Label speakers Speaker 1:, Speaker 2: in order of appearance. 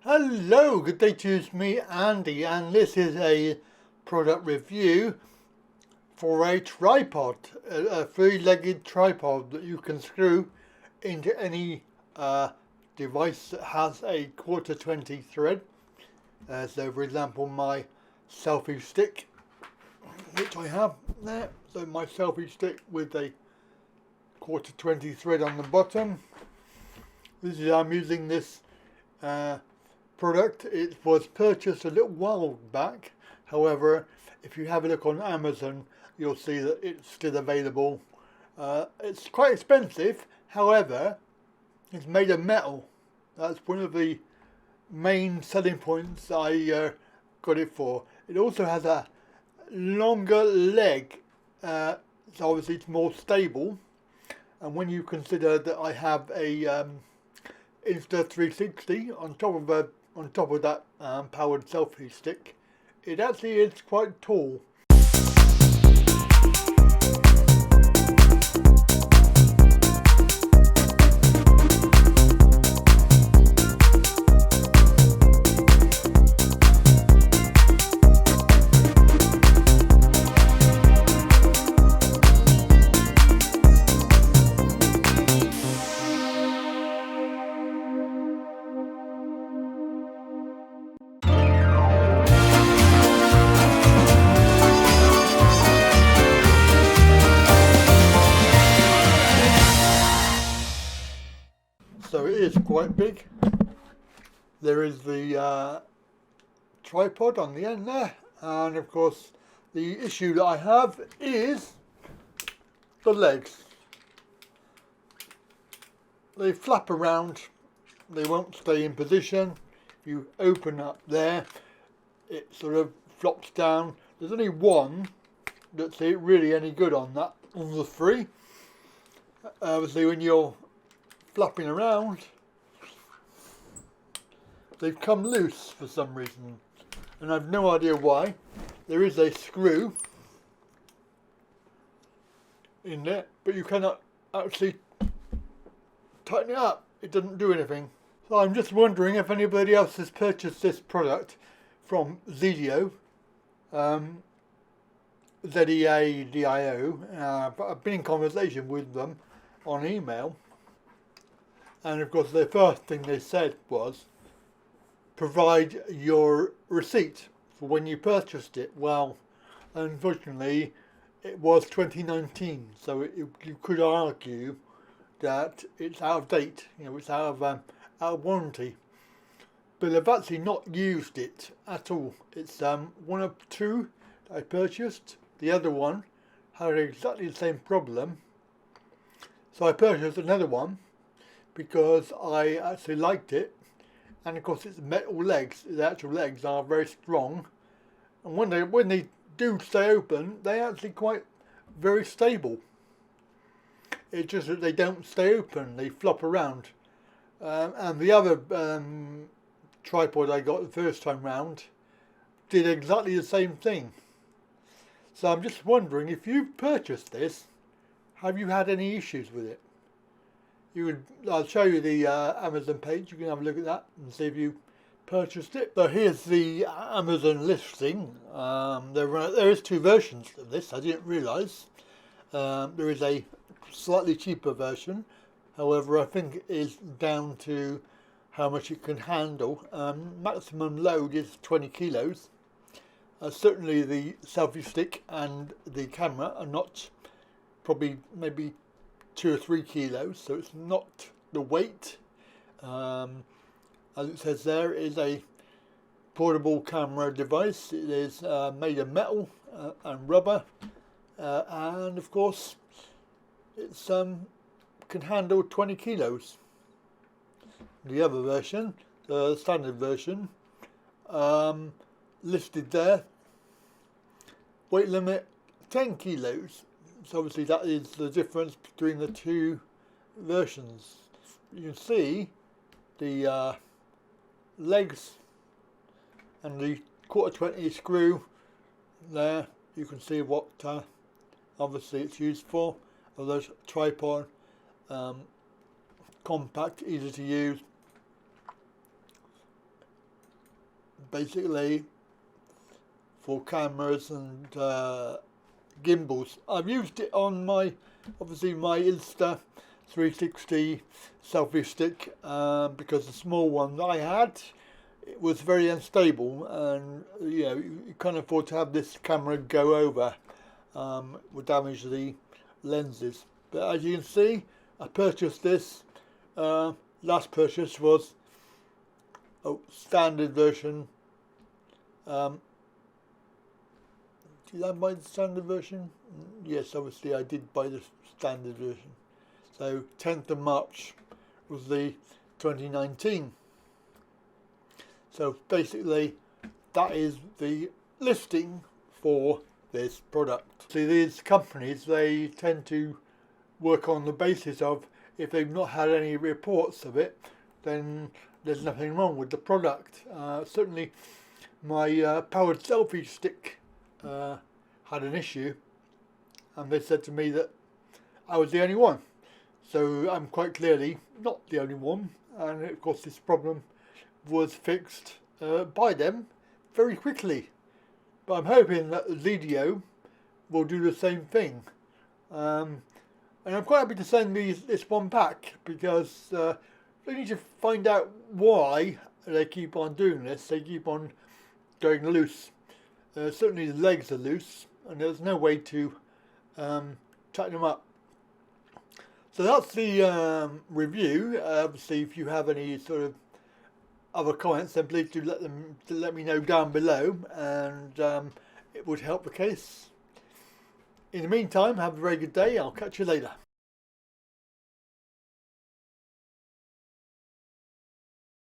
Speaker 1: Hello, good day to you, it's me Andy, and this is a product review for a tripod, a three-legged tripod that you can screw into any device that has a 1/4 thread. So for example my selfie stick, which I have there, so my selfie stick with a 1/4 thread on the bottom. I'm using this product. It was purchased a little while back. However, if you have a look on Amazon, you'll see that it's still available. It's quite expensive. However, it's made of metal. That's one of the main selling points I got it for. It also has a longer leg, so obviously it's more stable. And when you consider that I have a Insta360 on top of that powered selfie stick, it actually is quite tall. So it is quite big. There is the tripod on the end there, and of course the issue that I have is the legs. They flap around, they won't stay in position. You open up there, it sort of flops down. There's only one that's really any good on the three. Obviously when you're flapping around, they've come loose for some reason, and I've no idea why. There is a screw in there, but you cannot actually tighten it up. It doesn't do anything. So I'm just wondering if anybody else has purchased this product from Zeadio, Zeadio. But I've been in conversation with them on email. And of course the first thing they said was, provide your receipt for when you purchased it. Well, unfortunately it was 2019, so you could argue that it's out of date, it's out of warranty. But I've actually not used it at all. It's one of two I purchased. The other one had exactly the same problem. So I purchased another one because I actually liked it, and of course it's metal legs. The actual legs are very strong, and when they do stay open, they're actually quite very stable. It's just that they don't stay open; they flop around. And the other tripod I got the first time round did exactly the same thing. So I'm just wondering, if you've purchased this, have you had any issues with it? I'll show you the Amazon page. You can have a look at that and see if you purchased it. So here's the Amazon listing. There is two versions of this. I didn't realise. There is a slightly cheaper version. However, I think it is down to how much it can handle. Maximum load is 20 kilos. Certainly the selfie stick and the camera are not, probably maybe 2 or 3 kilos, so it's not the weight. As it says there, it is a portable camera device. It is made of metal and rubber, and of course it's can handle 20 kilos. The other version, the standard version, listed there, weight limit 10 kilos. So obviously that is the difference between the two versions. You can see the legs and the 1/4 screw there. You can see what obviously it's used for. Although tripod, compact, easy to use. basically for cameras and gimbals. I've used it on my Insta 360 selfie stick because the small one that I had, it was very unstable, and you can't afford to have this camera go over. Would damage the lenses. But as you can see, I purchased this. Last purchase was standard version. Did I buy the standard version? Yes, obviously I did buy the standard version. So 10th of March was the 2019. So basically that is the listing for this product. See, these companies, they tend to work on the basis of if they've not had any reports of it, then there's nothing wrong with the product. Certainly my powered selfie stick had an issue, and they said to me that I was the only one. So I'm quite clearly not the only one, and of course this problem was fixed by them very quickly. But I'm hoping that Zeadio will do the same thing. And I'm quite happy to send this one back, because they need to find out why they keep on doing this. They keep on going loose. Certainly the legs are loose, and there's no way to tighten them up. So that's the review. Obviously, if you have any sort of other comments, then please do let me know down below, and it would help the case. In the meantime, have a very good day. I'll catch you later.